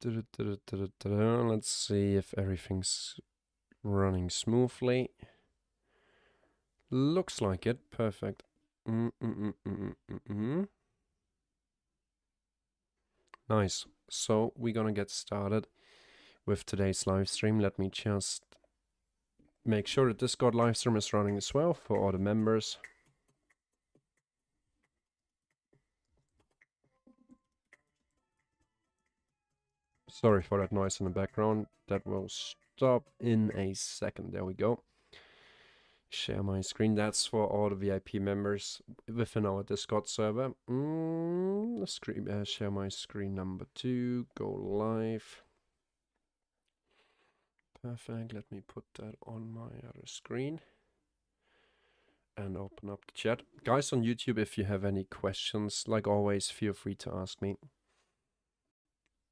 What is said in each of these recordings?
Let's see if everything's running smoothly. Looks like it. Perfect. Nice. So we're gonna get started with today's live stream. Let me just make sure that Discord live stream is running as well for all the members. Sorry for that noise in the background. That will stop in a second. There we go. Share my screen. That's for all the VIP members within our Discord server. Share my screen number 2. Go live. Perfect. Let me put that on my other screen and open up the chat. Guys on YouTube, if you have any questions, like always, feel free to ask me.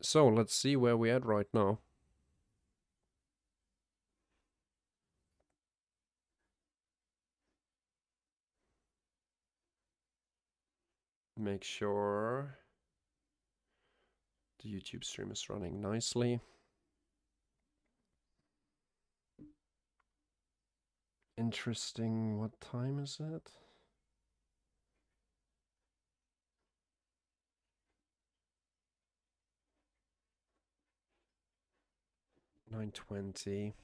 So let's see where we're at right now. Make sure the YouTube stream is running nicely. Interesting. What time is it? (9:20).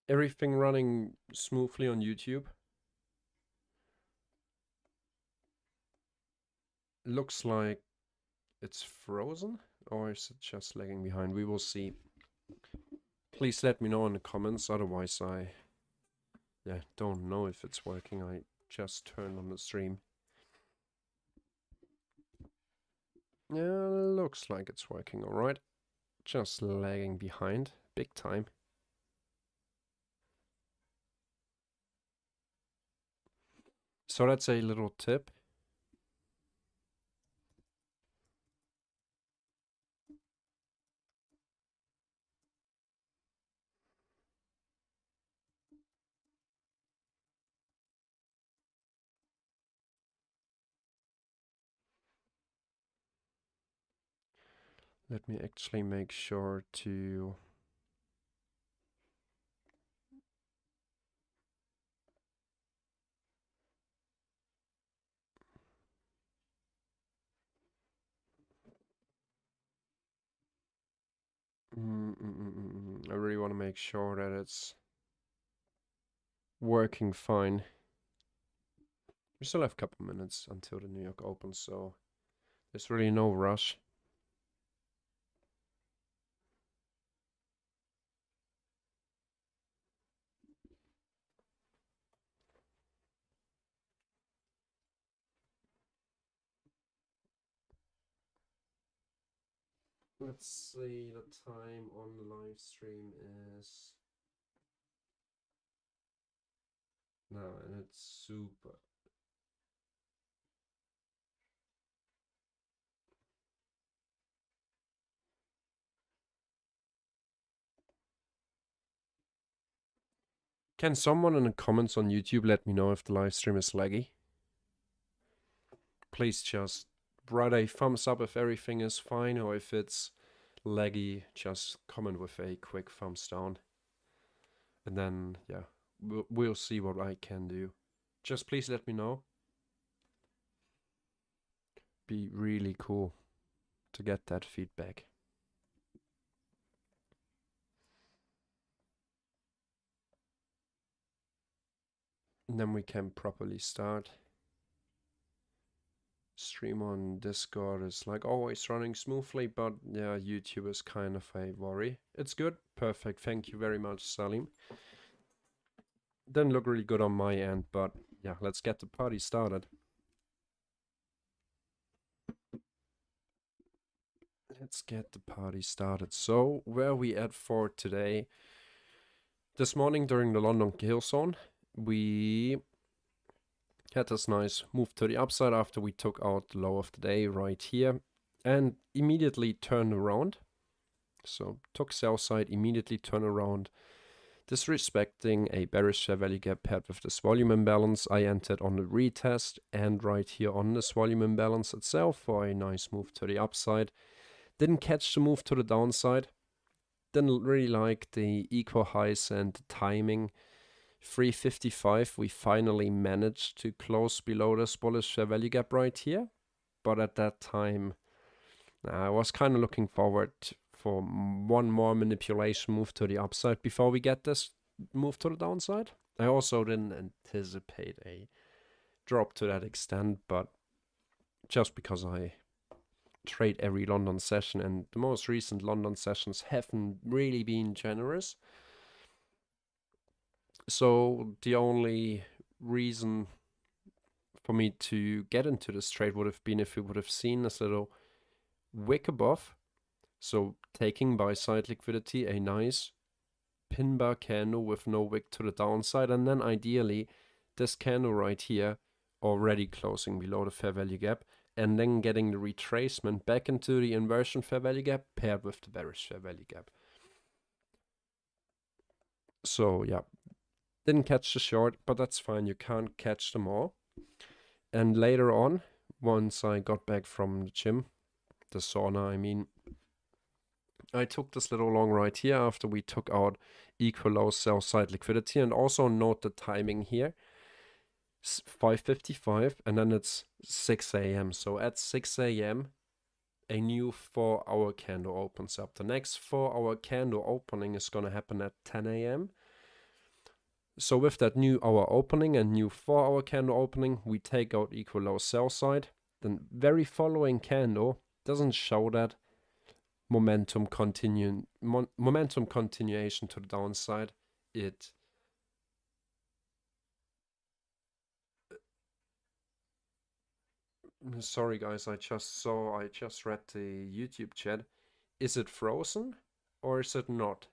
Everything running smoothly on YouTube. Looks like it's frozen, or is it just lagging behind? We will see. Please let me know in the comments, otherwise I don't know if it's working. I just turned on the stream. Yeah, looks like it's working alright. Just lagging behind, big time. So that's a little tip. Let me actually make sure to I really want to make sure that it's working fine. We still have a couple minutes until the New York opens, so there's really no rush. Let's see, the time on the live stream is now, and it's super. Can someone in the comments on YouTube let me know if the live stream is laggy? Please just write a thumbs up if everything is fine, or if it's laggy, just comment with a quick thumbs down. And then, yeah, we'll see what I can do. Just please let me know. Be really cool to get that feedback. And then we can properly start. Stream on Discord is like always running smoothly, but yeah, YouTube is kind of a worry. It's good. Perfect. Thank you very much, Salim. Didn't look really good on my end, but yeah, let's get the party started. Let's get the party started. So, where are we at for today? This morning during the London Kill Zone, we Had this nice move to the upside after we took out the low of the day right here and immediately turned around. So took sell side, immediately turned around, disrespecting a bearish fair value gap paired with this volume imbalance. I entered on the retest and right here on this volume imbalance itself for a nice move to the upside. Didn't catch the move to the downside. Didn't really like the equal highs and the timing. 355, we finally managed to close below this bullish fair value gap right here. But at that time, I was kind of looking forward for one more manipulation move to the upside before we get this move to the downside. I also didn't anticipate a drop to that extent, but just because I trade every London session and the most recent London sessions haven't really been generous. So the only reason for me to get into this trade would have been if we would have seen this little wick above. So taking buy side liquidity, a nice pin bar candle with no wick to the downside, and then ideally this candle right here already closing below the fair value gap, and then getting the retracement back into the inversion fair value gap paired with the bearish fair value gap. So yeah, didn't catch the short, but that's fine. You can't catch them all. And later on, once I got back from the gym, the sauna, I mean, I took this little long right here after we took out equal low sell side liquidity, and also note the timing here. 5:55 and then it's 6 a.m. So at 6 a.m. a new 4-hour candle opens up. The next 4-hour candle opening is going to happen at 10 a.m. So with that new hour opening and new 4-hour candle opening, we take out equal low sell side. Then very following candle doesn't show that momentum continuation to the downside. Sorry guys, I just read the YouTube chat. Is it frozen or is it not?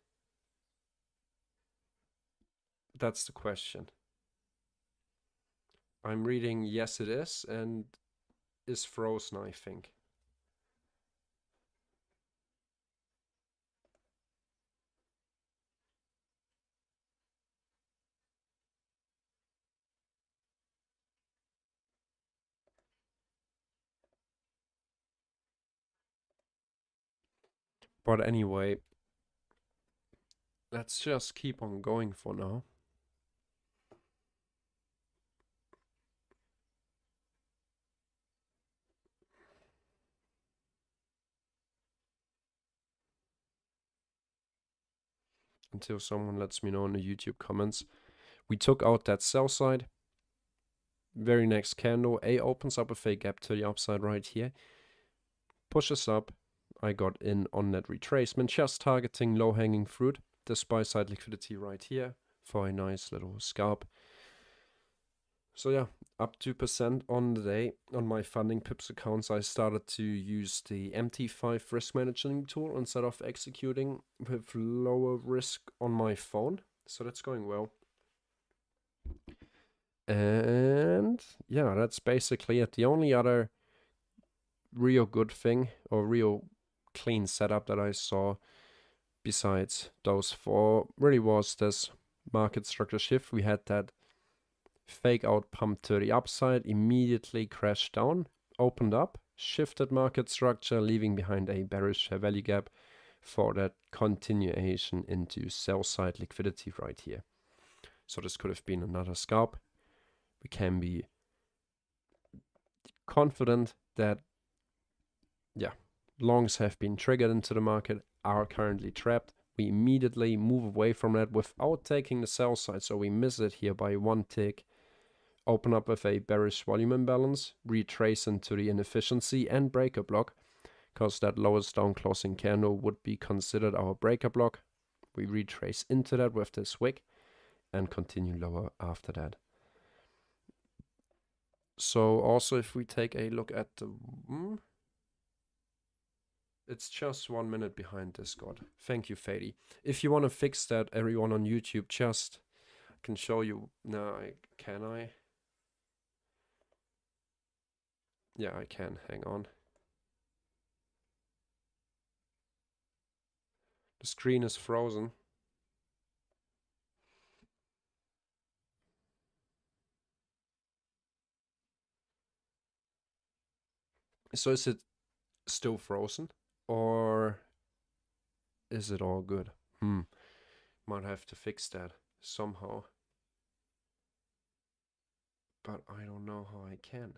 That's the question. I'm reading yes it is and is frozen, I think. But anyway, let's just keep on going for now. Until someone lets me know in the YouTube comments. We took out that sell side. Very next candle, A opens up a fake gap to the upside right here. Pushes up. I got in on that retracement, just targeting low-hanging fruit. This buy-side liquidity right here for a nice little scalp. So yeah, up 2% on the day. On my funding pips accounts, I started to use the MT5 risk managing tool instead of executing with lower risk on my phone. So that's going well. And yeah, that's basically it. The only other real good thing or real clean setup that I saw besides those four really was this market structure shift. We had that fake out pump to the upside, immediately crashed down, opened up, shifted market structure, leaving behind a bearish fair value gap for that continuation into sell side liquidity right here. So this could have been another scalp. We can be confident that, yeah, longs have been triggered into the market, are currently trapped. We immediately move away from that without taking the sell side. So we miss it here by one tick. Open up with a bearish volume imbalance, retrace into the inefficiency and breaker block, because that lowest down closing candle would be considered our breaker block. We retrace into that with this wick and continue lower after that. So also if we take a look at the... It's just 1 minute behind Discord. Thank you, Fady. If you want to fix that, everyone on YouTube, just... I can show you... No, can I? Yeah, I can. Hang on. The screen is frozen. So is it still frozen? Or is it all good? Might have to fix that somehow. But I don't know how I can.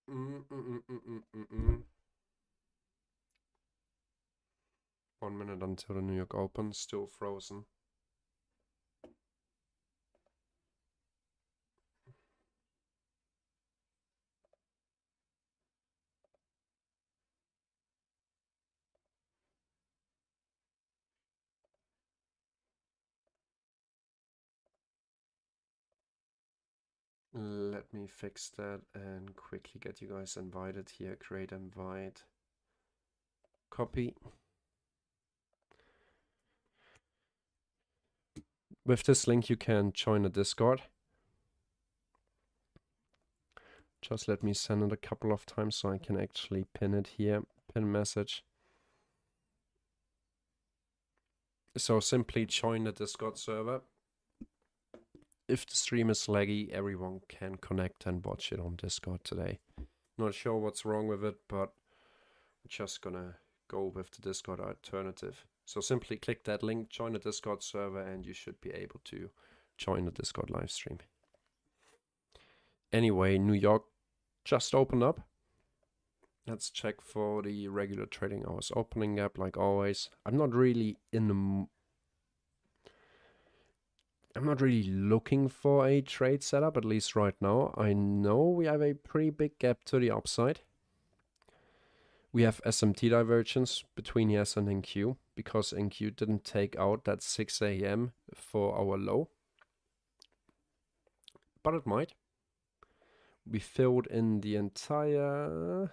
Mm, mm, mm, mm. 1 minute until the New York Open, still frozen. Let me fix that and quickly get you guys invited here. Create invite. Copy. With this link, you can join the Discord. Just let me send it a couple of times so I can actually pin it here. Pin message. So simply join the Discord server. If the stream is laggy, everyone can connect and watch it on Discord today. Not sure what's wrong with it, but we're just gonna go with the Discord alternative. So simply click that link, join the Discord server, and you should be able to join the Discord live stream. Anyway, New York just opened up. Let's check for the regular trading hours opening up like always. I'm not really looking for a trade setup, at least right now. I know we have a pretty big gap to the upside. We have SMT divergence between ES and NQ because NQ didn't take out that 6 a.m. for our low. But it might. We filled in the entire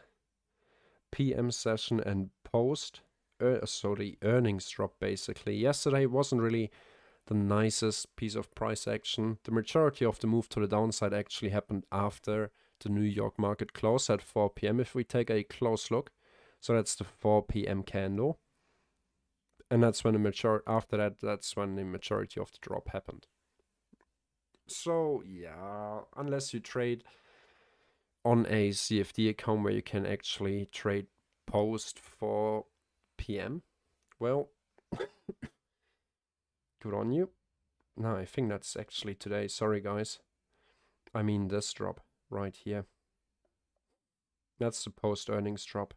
PM session and post. So the earnings drop basically. Yesterday wasn't really the nicest piece of price action. The majority of the move to the downside actually happened after the New York market closed at 4 p.m. If we take a close look. So that's the 4 p.m. candle. And that's when after that, that's when the majority of the drop happened. So yeah, unless you trade on a CFD account where you can actually trade post 4 p.m. Well, good on you. No, I think that's actually today. Sorry, guys. I mean this drop right here. That's the post earnings drop.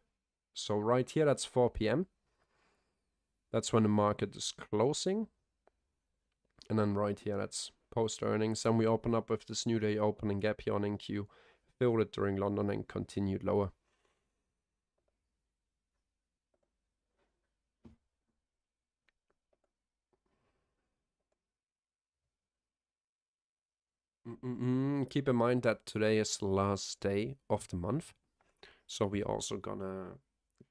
So right here, that's 4 p.m. That's when the market is closing. And then right here, that's post earnings. And we open up with this new day opening gap here on NQ. Filled it during London and continued lower. Keep in mind that today is the last day of the month. So we also gonna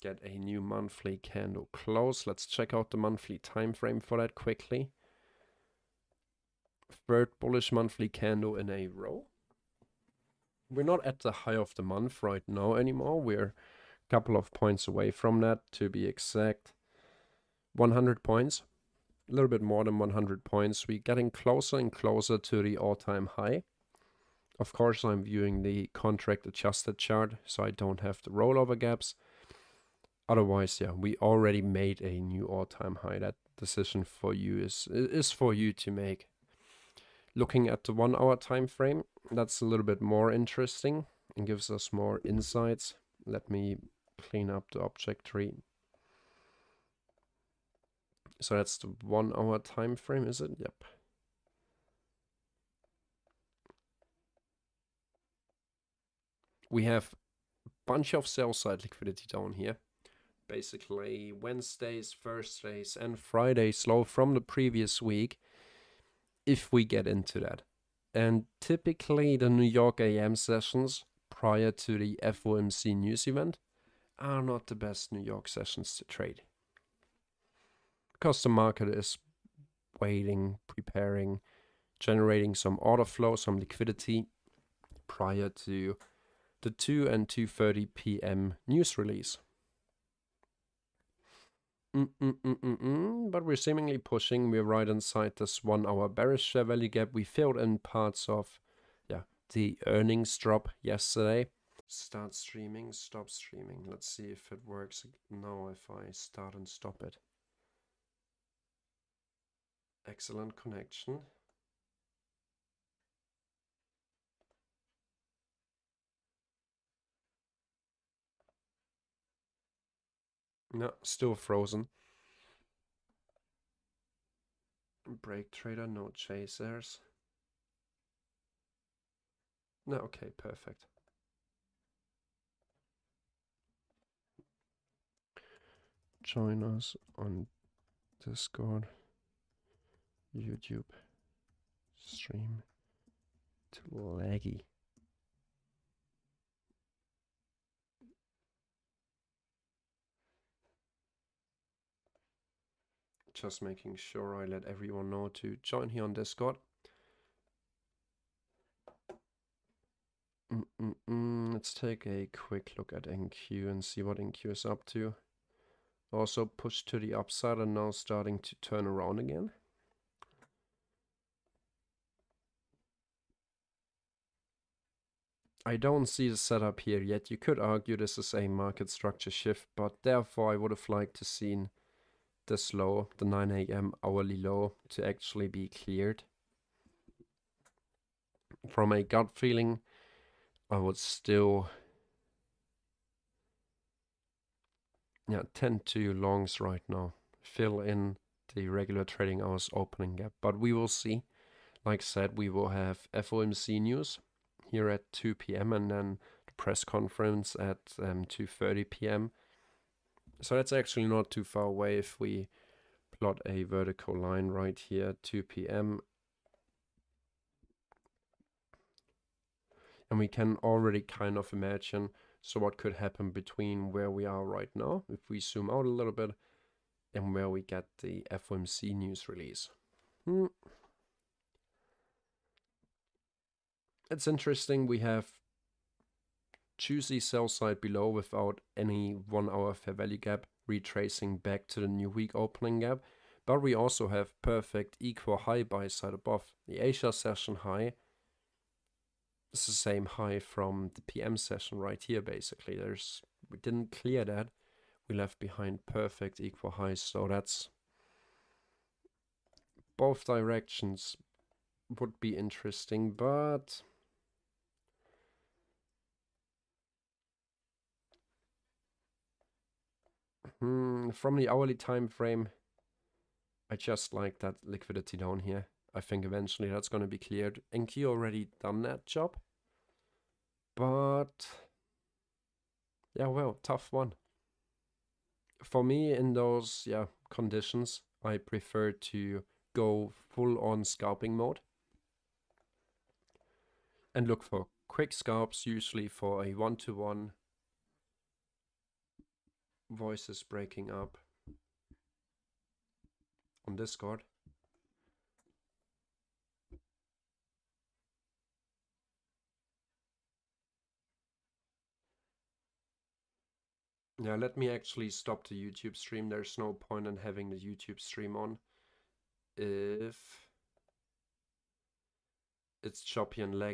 get a new monthly candle close. Let's check out the monthly time frame for that quickly. Third bullish monthly candle in a row. We're not at the high of the month right now anymore. We're a couple of points away from that, to be exact. 100 points. A little bit more than 100 points. We're getting closer and closer to the all-time high. Of course, I'm viewing the contract adjusted chart, so I don't have the rollover gaps. Otherwise, yeah, we already made a new all-time high. That decision for you is for you to make. Looking at the 1 hour time frame, that's a little bit more interesting and gives us more insights. Let me clean up the object tree. So that's the 1 hour time frame, is it? Yep. We have a bunch of sell side liquidity down here. Basically Wednesdays, Thursdays, and Fridays low from the previous week, if we get into that. And typically the New York AM sessions prior to the FOMC news event are not the best New York sessions to trade. Because the market is waiting, preparing generating some order flow, some liquidity prior to the 2 and 2:30 p.m. news release. But we're seemingly pushing. We're right inside this 1 hour bearish share value gap. We filled in parts of the earnings drop yesterday. Start streaming, stop streaming. Let's see if it works now if I start and stop it. Excellent connection. No, still frozen. Break trader, no chasers. No, okay, perfect. Join us on Discord, YouTube, stream to laggy. Just making sure I let everyone know to join here on Discord. Let's take a quick look at NQ and see what NQ is up to. Also pushed to the upside and now starting to turn around again. I don't see the setup here yet. You could argue this is a market structure shift, but therefore I would have liked to seen this low, the 9 a.m. hourly low, to actually be cleared. From a gut feeling, I would still tend to longs right now. Fill in the regular trading hours opening gap, but we will see. Like I said, we will have FOMC news here at 2 p.m. and then the press conference at 2:30 p.m. So that's actually not too far away if we plot a vertical line right here, 2 p.m. And we can already kind of imagine what could happen between where we are right now, if we zoom out a little bit, and where we get the FOMC news release. It's interesting, we have juicy sell side below without any 1 hour fair value gap retracing back to the new week opening gap, but we also have perfect equal high buy side above. The Asia session high is the same high from the PM session right here. Basically, we didn't clear that. We left behind perfect equal highs, so that's both directions would be interesting, but from the hourly time frame, I just like that liquidity down here. I think eventually that's going to be cleared. NQ already done that job. But yeah, well, tough one. For me, in those conditions, I prefer to go full on scalping mode and look for quick scalps, usually for a 1-to-1. Voices breaking up on Discord. Yeah, let me actually stop the YouTube stream. There's no point in having the YouTube stream on if it's choppy and laggy.